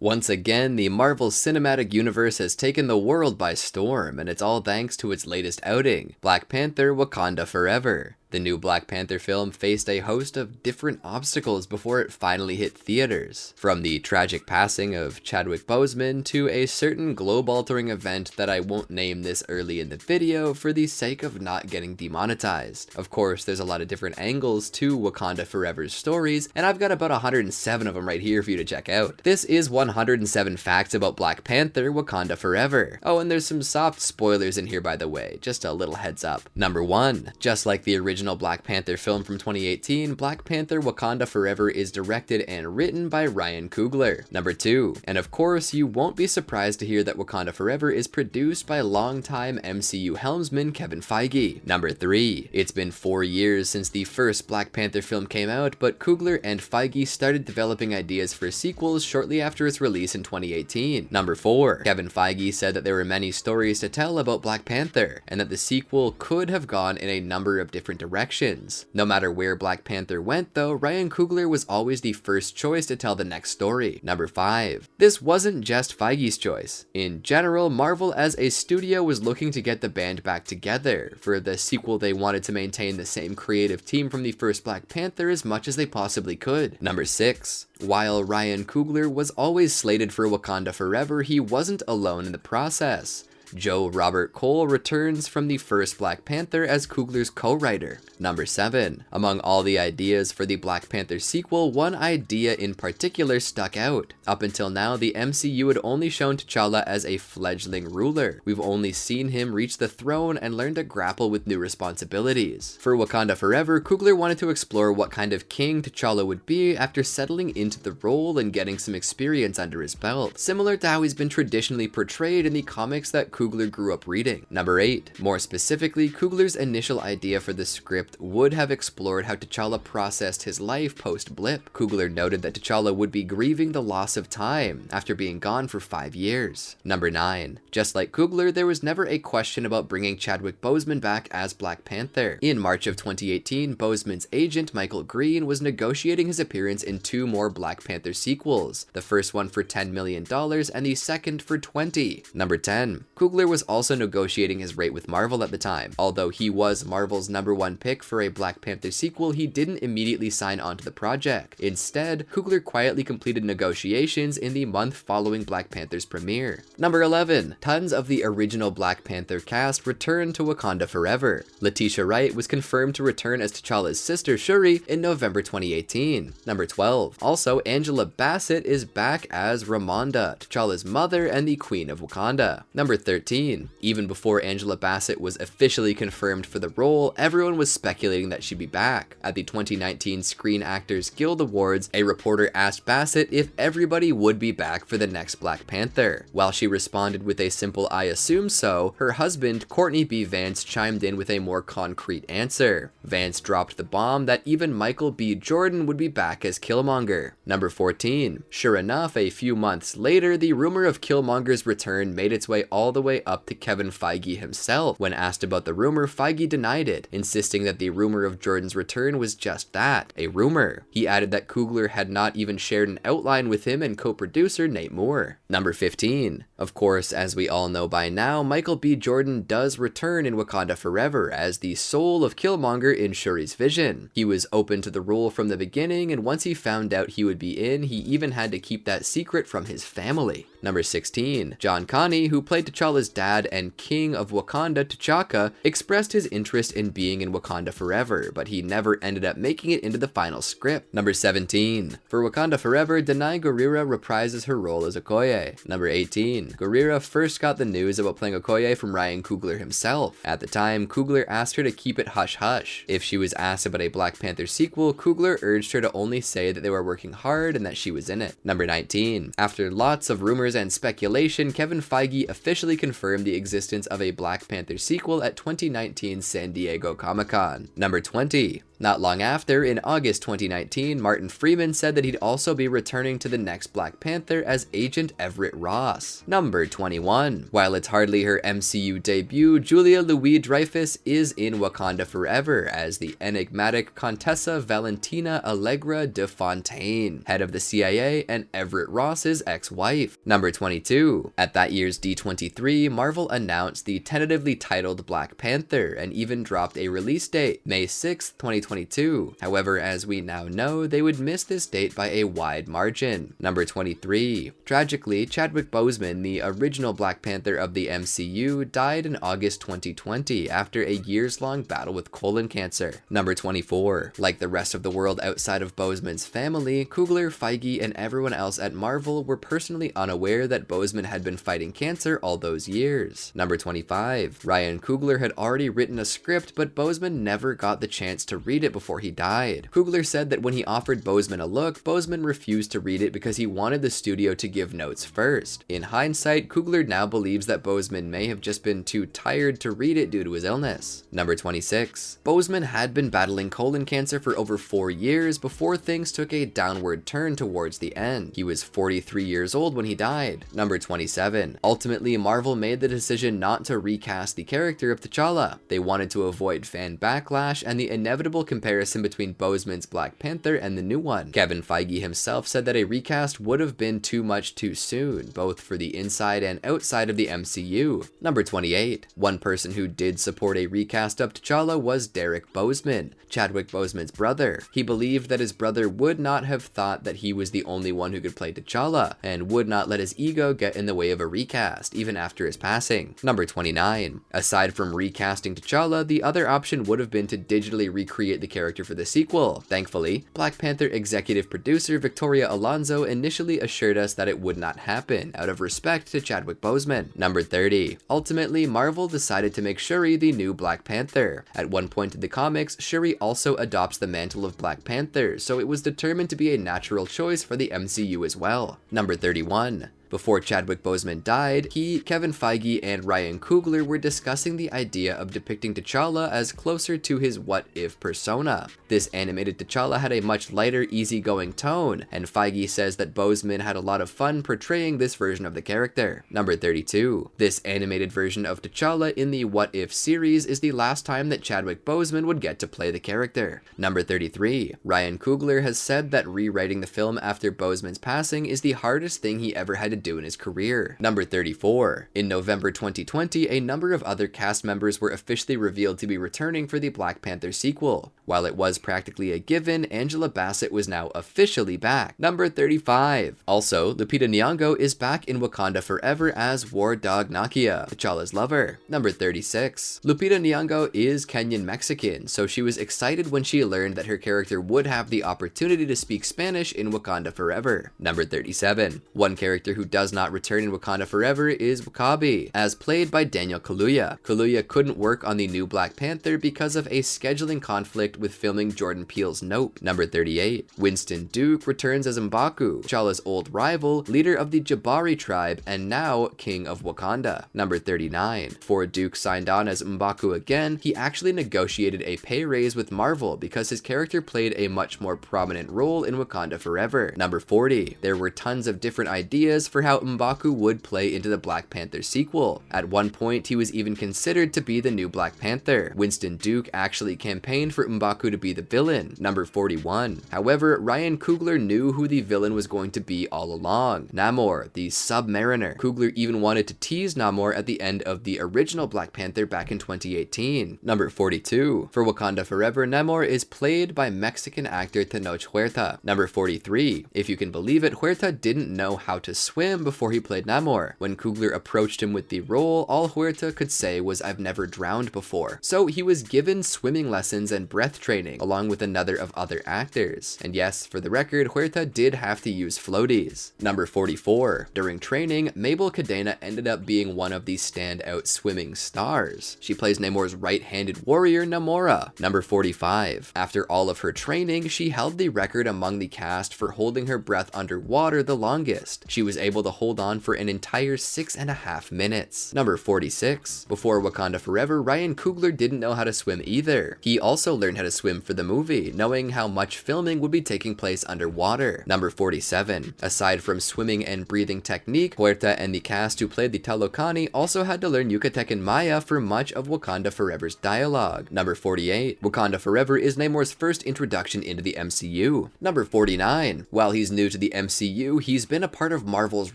Once again, the Marvel Cinematic Universe has taken the world by storm, and it's all thanks to its latest outing, Black Panther: Wakanda Forever. The new Black Panther film faced a host of different obstacles before it finally hit theaters. From the tragic passing of Chadwick Boseman to a certain globe-altering event that I won't name this early in the video for the sake of not getting demonetized. Of course, there's a lot of different angles to Wakanda Forever's stories, and I've got about 107 of them right here for you to check out. This is 107 facts about Black Panther: Wakanda Forever. Oh, and there's some soft spoilers in here, by the way, just a little heads up. Number 1. Just like the original Black Panther film from 2018, Black Panther: Wakanda Forever is directed and written by Ryan Coogler. Number 2. And of course, you won't be surprised to hear that Wakanda Forever is produced by longtime MCU helmsman Kevin Feige. Number 3. It's been 4 years since the first Black Panther film came out, but Coogler and Feige started developing ideas for sequels shortly after its release in 2018. Number 4. Kevin Feige said that there were many stories to tell about Black Panther, and that the sequel could have gone in a number of different directions. No matter where Black Panther went though, Ryan Coogler was always the first choice to tell the next story. Number 5. This wasn't just Feige's choice. In general, Marvel as a studio was looking to get the band back together. For the sequel, they wanted to maintain the same creative team from the first Black Panther as much as they possibly could. Number 6. While Ryan Coogler was always slated for Wakanda Forever, he wasn't alone in the process. Joe Robert Cole returns from the first Black Panther as Coogler's co-writer. Number 7. Among all the ideas for the Black Panther sequel, one idea in particular stuck out. Up until now, the MCU had only shown T'Challa as a fledgling ruler. We've only seen him reach the throne and learn to grapple with new responsibilities. For Wakanda Forever, Coogler wanted to explore what kind of king T'Challa would be after settling into the role and getting some experience under his belt, similar to how he's been traditionally portrayed in the comics that Coogler grew up reading. Number 8. More specifically, Coogler's initial idea for the script would have explored how T'Challa processed his life post-blip. Coogler noted that T'Challa would be grieving the loss of time after being gone for 5 years. Number 9. Just like Coogler, there was never a question about bringing Chadwick Boseman back as Black Panther. In March of 2018, Boseman's agent, Michael Green, was negotiating his appearance in 2 more Black Panther sequels, the first one for $10 million and the second for $20. Number 10. Coogler was also negotiating his rate with Marvel at the time. Although he was Marvel's #1 pick for a Black Panther sequel, he didn't immediately sign on to the project. Instead, Coogler quietly completed negotiations in the month following Black Panther's premiere. Number 11. Tons of the original Black Panther cast returned to Wakanda Forever. Letitia Wright was confirmed to return as T'Challa's sister Shuri in November 2018. Number 12. Also, Angela Bassett is back as Ramonda, T'Challa's mother and the Queen of Wakanda. Number 13. Even before Angela Bassett was officially confirmed for the role, everyone was speculating that she'd be back. At the 2019 Screen Actors Guild Awards, a reporter asked Bassett if everybody would be back for the next Black Panther. While she responded with a simple "I assume so," her husband, Courtney B. Vance, chimed in with a more concrete answer. Vance dropped the bomb that even Michael B. Jordan would be back as Killmonger. Number 14. Sure enough, a few months later, the rumor of Killmonger's return made its way all the way up to Kevin Feige himself. When asked about the rumor, Feige denied it, insisting that the rumor of Jordan's return was just that, a rumor. He added that Coogler had not even shared an outline with him and co-producer Nate Moore. Number 15. Of course, as we all know by now, Michael B. Jordan does return in Wakanda Forever as the soul of Killmonger in Shuri's vision. He was open to the role from the beginning, and once he found out he would be in, he even had to keep that secret from his family. Number 16. John Connie, who played T'Challa's dad and king of Wakanda, T'Chaka, expressed his interest in being in Wakanda Forever, but he never ended up making it into the final script. Number 17. For Wakanda Forever, Danai Gurira reprises her role as Okoye. Number 18. Gurira first got the news about playing Okoye from Ryan Coogler himself. At the time, Coogler asked her to keep it hush-hush. If she was asked about a Black Panther sequel, Coogler urged her to only say that they were working hard and that she was in it. Number 19. After lots of rumors and speculation, Kevin Feige officially confirmed the existence of a Black Panther sequel at 2019 San Diego Comic-Con. Number 20. Not long after, in August 2019, Martin Freeman said that he'd also be returning to the next Black Panther as Agent Everett Ross. Number 21. While it's hardly her MCU debut, Julia Louis-Dreyfus is in Wakanda Forever as the enigmatic Contessa Valentina Allegra de Fontaine, head of the CIA and Everett Ross's ex-wife. Number 22. At that year's D23, Marvel announced the tentatively titled Black Panther and even dropped a release date, May 6, 2022. However, as we now know, they would miss this date by a wide margin. Number 23. Tragically, Chadwick Boseman, the original Black Panther of the MCU, died in August 2020 after a years-long battle with colon cancer. Number 24. Like the rest of the world outside of Boseman's family, Coogler, Feige, and everyone else at Marvel were personally unaware that Boseman had been fighting cancer all those years. Number 25. Ryan Coogler had already written a script, but Boseman never got the chance to read it before he died. Coogler said that when he offered Boseman a look, Boseman refused to read it because he wanted the studio to give notes first. In hindsight, Coogler now believes that Boseman may have just been too tired to read it due to his illness. Number 26. Boseman had been battling colon cancer for over 4 years before things took a downward turn towards the end. He was 43 years old when he died. Number 27. Ultimately, Marvel made the decision not to recast the character of T'Challa. They wanted to avoid fan backlash and the inevitable comparison between Boseman's Black Panther and the new one. Kevin Feige himself said that a recast would have been too much too soon, both for the inside and outside of the MCU. Number 28. One person who did support a recast of T'Challa was Derek Boseman, Chadwick Boseman's brother. He believed that his brother would not have thought that he was the only one who could play T'Challa, and would not let his ego get in the way of a recast, even after his passing. Number 29. Aside from recasting T'Challa, the other option would have been to digitally recreate the character for the sequel. Thankfully, Black Panther executive producer Victoria Alonso initially assured us that it would not happen, out of respect to Chadwick Boseman. Number 30. Ultimately, Marvel decided to make Shuri the new Black Panther. At one point in the comics, Shuri also adopts the mantle of Black Panther, so it was determined to be a natural choice for the MCU as well. Number 31. Before Chadwick Boseman died, he, Kevin Feige, and Ryan Coogler were discussing the idea of depicting T'Challa as closer to his what-if persona. This animated T'Challa had a much lighter, easygoing tone, and Feige says that Boseman had a lot of fun portraying this version of the character. Number 32. This animated version of T'Challa in the What If series is the last time that Chadwick Boseman would get to play the character. Number 33. Ryan Coogler has said that rewriting the film after Boseman's passing is the hardest thing he ever had to do in his career. Number 34. In November 2020, a number of other cast members were officially revealed to be returning for the Black Panther sequel. While it was practically a given, Angela Bassett was now officially back. Number 35. Also, Lupita Nyong'o is back in Wakanda Forever as War Dog Nakia, T'Challa's lover. Number 36. Lupita Nyong'o is Kenyan Mexican, so she was excited when she learned that her character would have the opportunity to speak Spanish in Wakanda Forever. Number 37. One character who does not return in Wakanda Forever is W'Kabi, as played by Daniel Kaluuya. Kaluuya couldn't work on the new Black Panther because of a scheduling conflict with filming Jordan Peele's Nope. Number 38. Winston Duke returns as M'Baku, T'Challa's old rival, leader of the Jabari tribe, and now King of Wakanda. Number 39. Before Duke signed on as M'Baku again, he actually negotiated a pay raise with Marvel because his character played a much more prominent role in Wakanda Forever. Number 40. There were tons of different ideas for how M'Baku would play into the Black Panther sequel. At one point, he was even considered to be the new Black Panther. Winston Duke actually campaigned for M'Baku to be the villain. Number 41. However, Ryan Coogler knew who the villain was going to be all along. Namor, the Submariner. Coogler even wanted to tease Namor at the end of the original Black Panther back in 2018. Number 42. For Wakanda Forever, Namor is played by Mexican actor Tenoch Huerta. Number 43. If you can believe it, Huerta didn't know how to swim before he played Namor. When Coogler approached him with the role, all Huerta could say was, "I've never drowned before." So he was given swimming lessons and breath training, along with another of other actors. And yes, for the record, Huerta did have to use floaties. Number 44. During training, Mabel Cadena ended up being one of the standout swimming stars. She plays Namor's right-handed warrior, Namora. Number 45. After all of her training, she held the record among the cast for holding her breath underwater the longest. She was able able to hold on for an entire 6.5 minutes. Number 46. Before Wakanda Forever, Ryan Coogler didn't know how to swim either. He also learned how to swim for the movie, knowing how much filming would be taking place underwater. Number 47. Aside from swimming and breathing technique, Huerta and the cast who played the Talokani also had to learn Yucatecan Maya for much of Wakanda Forever's dialogue. Number 48. Wakanda Forever is Namor's first introduction into the MCU. Number 49. While he's new to the MCU, he's been a part of Marvel's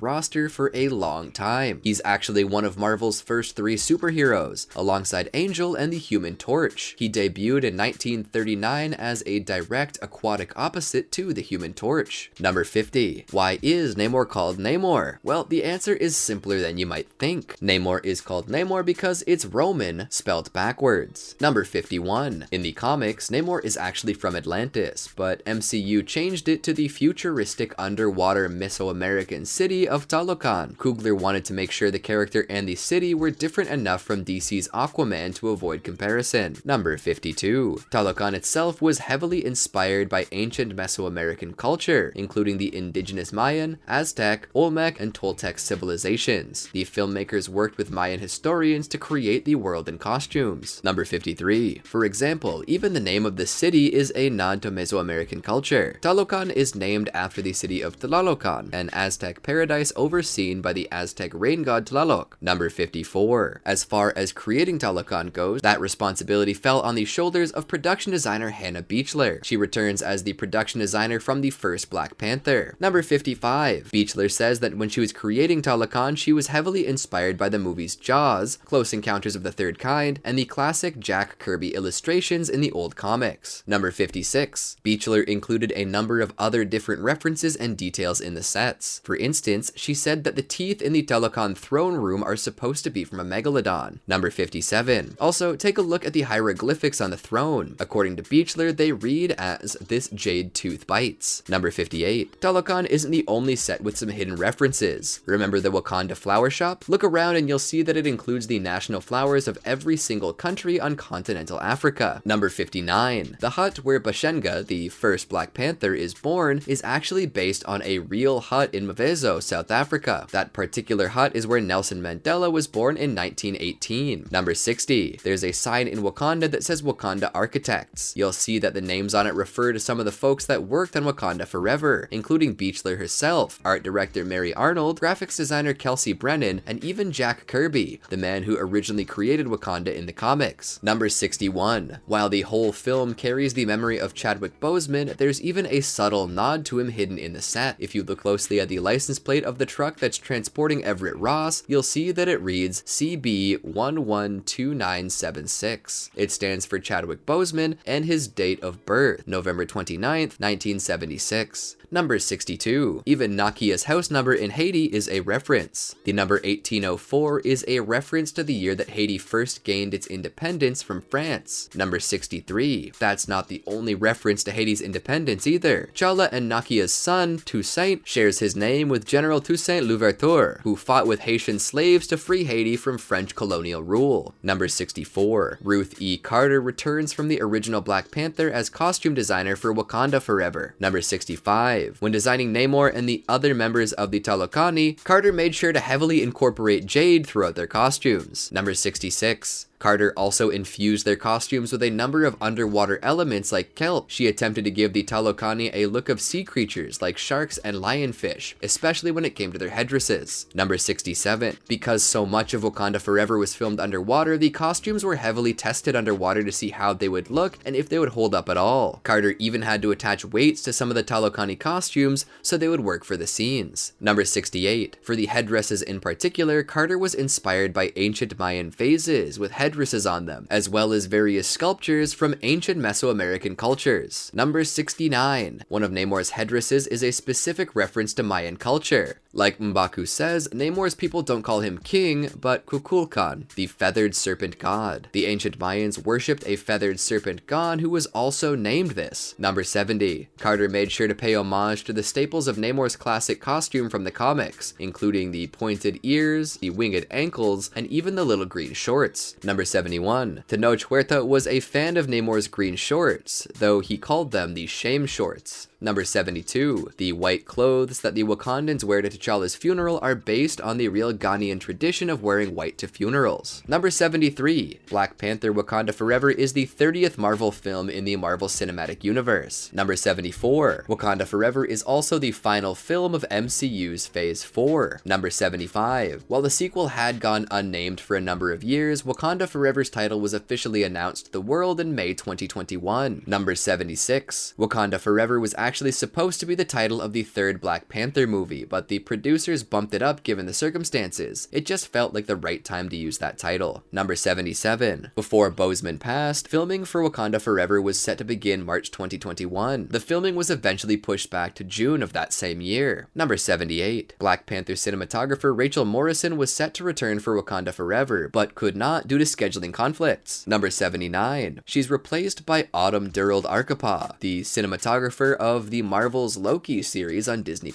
roster for a long time. He's actually one of Marvel's first 3 superheroes, alongside Angel and the Human Torch. He debuted in 1939 as a direct aquatic opposite to the Human Torch. Number 50. Why is Namor called Namor? Well, the answer is simpler than you might think. Namor is called Namor because it's Roman, spelled backwards. Number 51. In the comics, Namor is actually from Atlantis, but MCU changed it to the futuristic underwater Mesoamerican city of Talocan. Coogler wanted to make sure the character and the city were different enough from DC's Aquaman to avoid comparison. Number 52. Talocan itself was heavily inspired by ancient Mesoamerican culture, including the indigenous Mayan, Aztec, Olmec, and Toltec civilizations. The filmmakers worked with Mayan historians to create the world and costumes. Number 53. For example, even the name of the city is a nod to Mesoamerican culture. Talocan is named after the city of Tlalocan, an Aztec paradise overseen by the Aztec rain god Tlaloc. Number 54. As far as creating Talocan goes, that responsibility fell on the shoulders of production designer Hannah Beachler. She returns as the production designer from the first Black Panther. Number 55. Beachler says that when she was creating Talocan, she was heavily inspired by the movies Jaws, Close Encounters of the Third Kind, and the classic Jack Kirby illustrations in the old comics. Number 56. Beachler included a number of other different references and details in the sets. For instance, she said that the teeth in the Talocan throne room are supposed to be from a megalodon. Number 57. Also, take a look at the hieroglyphics on the throne. According to Beachler, they read as "This jade tooth bites." Number 58. Talocan isn't the only set with some hidden references. Remember the Wakanda flower shop? Look around and you'll see that it includes the national flowers of every single country on continental Africa. Number 59. The hut where Bashenga, the first Black Panther, is born is actually based on a real hut in Mvezo, South Africa. That particular hut is where Nelson Mandela was born in 1918. Number 60. There's a sign in Wakanda that says Wakanda Architects. You'll see that the names on it refer to some of the folks that worked on Wakanda Forever, including Beachler herself, art director Mary Arnold, graphics designer Kelsey Brennan, and even Jack Kirby, the man who originally created Wakanda in the comics. Number 61. While the whole film carries the memory of Chadwick Boseman, there's even a subtle nod to him hidden in the set. If you look closely at the license plate of the truck that's transporting Everett Ross, you'll see that it reads CB112976. It stands for Chadwick Boseman and his date of birth, November 29th, 1976. Number 62. Even Nakia's house number in Haiti is a reference. The number 1804 is a reference to the year that Haiti first gained its independence from France. Number 63. That's not the only reference to Haiti's independence either. Chala and Nakia's son, Toussaint, shares his name with General Toussaint Louverture, who fought with Haitian slaves to free Haiti from French colonial rule. Number 64. Ruth E. Carter returns from the original Black Panther as costume designer for Wakanda Forever. Number 65. When designing Namor and the other members of the Talokani, Carter made sure to heavily incorporate jade throughout their costumes. Number 66. Carter also infused their costumes with a number of underwater elements like kelp. She attempted to give the Talokani a look of sea creatures like sharks and lionfish, especially when it came to their headdresses. Number 67. Because so much of Wakanda Forever was filmed underwater, the costumes were heavily tested underwater to see how they would look and if they would hold up at all. Carter even had to attach weights to some of the Talokani costumes so they would work for the scenes. Number 68. For the headdresses in particular, Carter was inspired by ancient Mayan vases with headdresses on them, as well as various sculptures from ancient Mesoamerican cultures. Number 69. One of Namor's headdresses is a specific reference to Mayan culture. Like M'Baku says, Namor's people don't call him king, but Kukulkan, the feathered serpent god. The ancient Mayans worshipped a feathered serpent god who was also named this. Number 70. Carter made sure to pay homage to the staples of Namor's classic costume from the comics, including the pointed ears, the winged ankles, and even the little green shorts. Number 71. Tenoch Huerta was a fan of Namor's green shorts, though he called them the shame shorts. Number 72. The white clothes that the Wakandans wear to T'Challa's funeral are based on the real Ghanaian tradition of wearing white to funerals. Number 73. Black Panther Wakanda Forever is the 30th Marvel film in the Marvel Cinematic Universe. Number 74. Wakanda Forever is also the final film of MCU's Phase 4. Number 75. While the sequel had gone unnamed for a number of years, Wakanda Forever's title was officially announced to the world in May 2021. Number 76. Wakanda Forever was actually supposed to be the title of the third Black Panther movie, but the producers bumped it up given the circumstances. It just felt like the right time to use that title. Number 77. Before Boseman passed, filming for Wakanda Forever was set to begin March 2021. The filming was eventually pushed back to June of that same year. Number 78. Black Panther cinematographer Rachel Morrison was set to return for Wakanda Forever, but could not due to scheduling conflicts. Number 79. She's replaced by Autumn Durald Arkapaw, the cinematographer of the Marvel's Loki series on Disney+.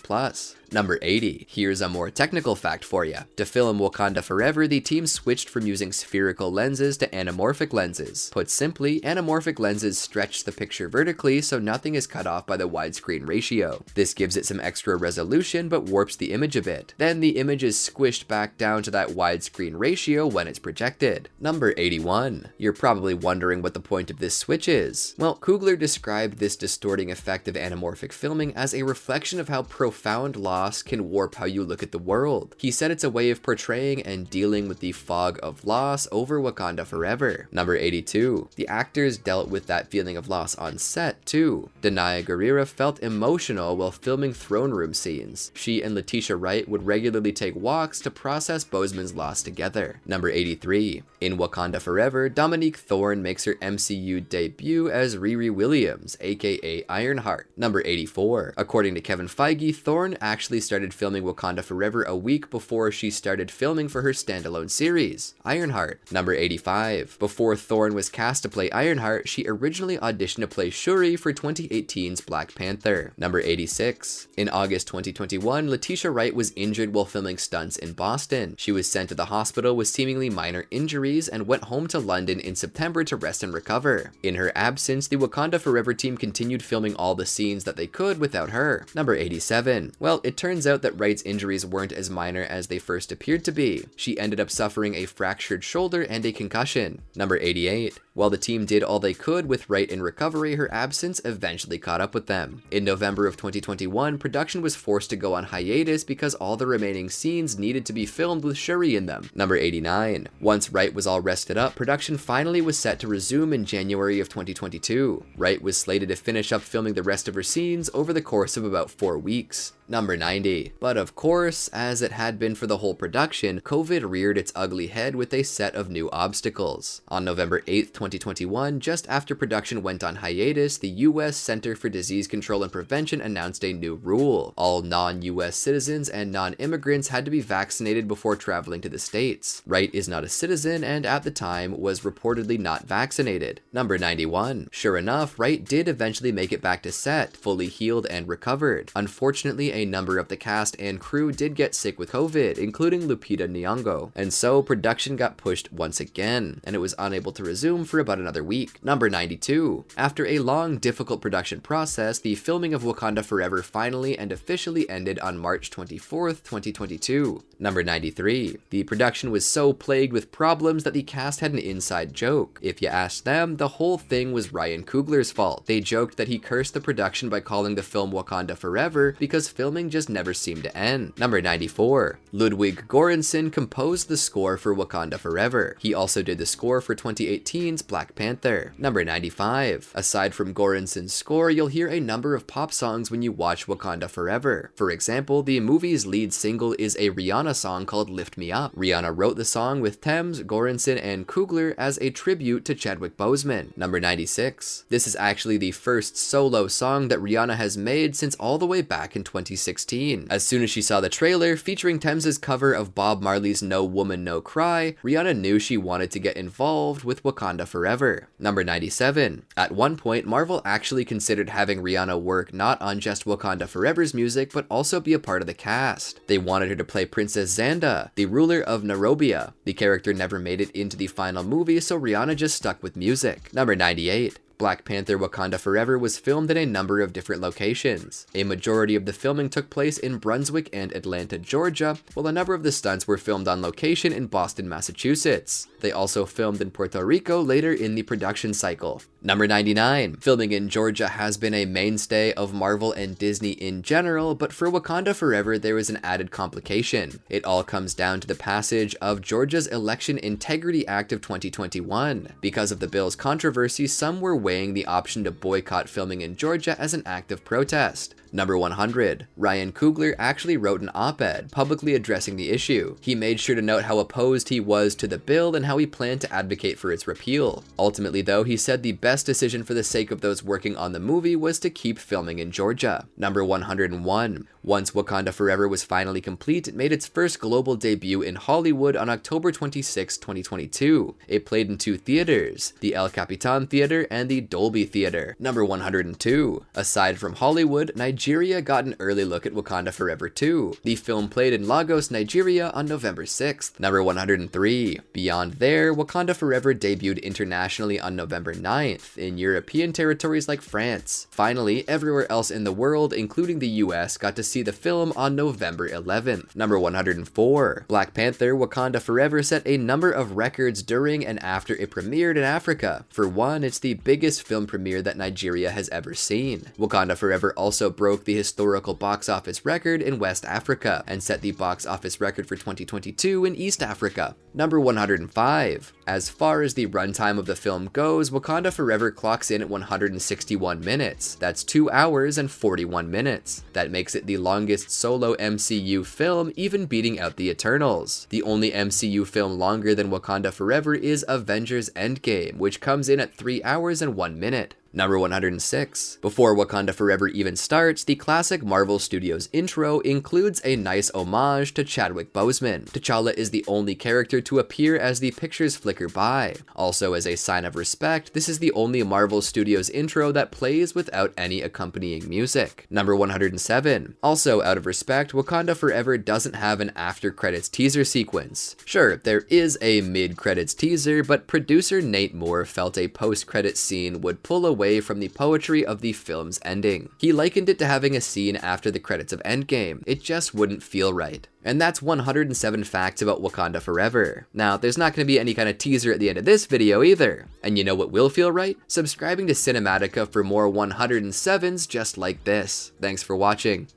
Number 80. Here's a more technical fact for you. To film Wakanda Forever, the team switched from using spherical lenses to anamorphic lenses. Put simply, anamorphic lenses stretch the picture vertically so nothing is cut off by the widescreen ratio. This gives it some extra resolution but warps the image a bit. Then the image is squished back down to that widescreen ratio when it's projected. Number 81. You're probably wondering what the point of this switch is. Well, Coogler described this distorting effect of anamorphic filming as a reflection of how profound loss can warp how you look at the world. He said it's a way of portraying and dealing with the fog of loss over Wakanda Forever. Number 82. The actors dealt with that feeling of loss on set too. Danai Gurira felt emotional while filming throne room scenes. She and Letitia Wright would regularly take walks to process Boseman's loss together. Number 83. In Wakanda Forever, Dominique Thorne makes her MCU debut as Riri Williams, aka Ironheart. Number 84. According to Kevin Feige, Thorne actually started filming Wakanda Forever a week before she started filming for her standalone series, Ironheart. Number 85. Before Thorne was cast to play Ironheart, she originally auditioned to play Shuri for 2018's Black Panther. Number 86. In August 2021, Letitia Wright was injured while filming stunts in Boston. She was sent to the hospital with seemingly minor injuries and went home to London in September to rest and recover. In her absence, the Wakanda Forever team continued filming all the scenes that they could without her. Number 87. Well, it turns out that Wright's injuries weren't as minor as they first appeared to be. She ended up suffering a fractured shoulder and a concussion. Number 88. While the team did all they could with Wright in recovery, her absence eventually caught up with them. In November of 2021, production was forced to go on hiatus because all the remaining scenes needed to be filmed with Shuri in them. Number 89. Once Wright was all rested up, production finally was set to resume in January of 2022. Wright was slated to finish up filming the rest of her scenes over the course of about 4 weeks. Number 90. But of course, as it had been for the whole production, COVID reared its ugly head with a set of new obstacles. On November 8th, 2021, just after production went on hiatus, the US Center for Disease Control and Prevention announced a new rule. All non-US citizens and non-immigrants had to be vaccinated before traveling to the States. Wright is not a citizen and at the time was reportedly not vaccinated. Number 91. Sure enough, Wright did eventually make it back to set, fully healed and recovered. Unfortunately, a number of the cast and crew did get sick with COVID, including Lupita Nyong'o, and so production got pushed once again, and it was unable to resume for about another week. Number 92. After a long, difficult production process, the filming of Wakanda Forever finally and officially ended on March 24th, 2022. Number 93. The production was so plagued with problems that the cast had an inside joke. If you asked them, the whole thing was Ryan Coogler's fault. They joked that he cursed the production by calling the film Wakanda Forever because filming just never seemed to end. Number 94. Ludwig Göransson composed the score for Wakanda Forever. He also did the score for 2018's Black Panther. Number 95. Aside from Göransson's score, you'll hear a number of pop songs when you watch Wakanda Forever. For example, the movie's lead single is a Rihanna song called Lift Me Up. Rihanna wrote the song with Thames, Göransson, and Coogler as a tribute to Chadwick Boseman. Number 96. This is actually the first solo song that Rihanna has made since all the way back in 2016. As soon as she saw the trailer featuring Thames's cover of Bob Marley's No Woman No Cry, Rihanna knew she wanted to get involved with Wakanda Forever. Number 97. At one point, Marvel actually considered having Rihanna work not on just Wakanda Forever's music, but also be a part of the cast. They wanted her to play Princess Xanda, the ruler of Narobia. The character never made it into the final movie, so Rihanna just stuck with music. Number 98. Black Panther Wakanda Forever was filmed in a number of different locations. A majority of the filming took place in Brunswick and Atlanta, Georgia, while a number of the stunts were filmed on location in Boston, Massachusetts. They also filmed in Puerto Rico later in the production cycle. Number 99. Filming in Georgia has been a mainstay of Marvel and Disney in general, but for Wakanda Forever there was an added complication. It all comes down to the passage of Georgia's Election Integrity Act of 2021. Because of the bill's controversy, some were weighing the option to boycott filming in Georgia as an act of protest. Number 100. Ryan Coogler actually wrote an op-ed publicly addressing the issue. He made sure to note how opposed he was to the bill and how he planned to advocate for its repeal. Ultimately though, he said the best decision for the sake of those working on the movie was to keep filming in Georgia. Number 101. Once Wakanda Forever was finally complete, it made its first global debut in Hollywood on October 26, 2022. It played in two theaters, the El Capitan Theater and the Dolby Theater. Number 102. Aside from Hollywood, Nigeria got an early look at Wakanda Forever 2. The film played in Lagos, Nigeria on November 6th. Number 103. Beyond there, Wakanda Forever debuted internationally on November 9th in European territories like France. Finally, everywhere else in the world, including the US, got to see the film on November 11th. Number 104. Black Panther Wakanda Forever set a number of records during and after it premiered in Africa. For one, it's the biggest film premiere that Nigeria has ever seen. Wakanda Forever also broke the historical box office record in West Africa and set the box office record for 2022 in East Africa. Number 105. As far as the runtime of the film goes, Wakanda Forever clocks in at 161 minutes. That's 2 hours and 41 minutes. That makes it the longest solo MCU film, even beating out the Eternals. The only MCU film longer than Wakanda Forever is Avengers Endgame, which comes in at 3 hours and 1 minute. Number 106. Before Wakanda Forever even starts, the classic Marvel Studios intro includes a nice homage to Chadwick Boseman. T'Challa is the only character to appear as the pictures flicker by. Also, as a sign of respect, this is the only Marvel Studios intro that plays without any accompanying music. Number 107. Also, out of respect, Wakanda Forever doesn't have an after-credits teaser sequence. Sure, there is a mid-credits teaser, but producer Nate Moore felt a post-credits scene would pull away from the poetry of the film's ending. He likened it to having a scene after the credits of Endgame. It just wouldn't feel right. And that's 107 facts about Wakanda Forever. Now, there's not going to be any kind of teaser at the end of this video either. And you know what will feel right? Subscribing to Cinematica for more 107s just like this. Thanks for watching.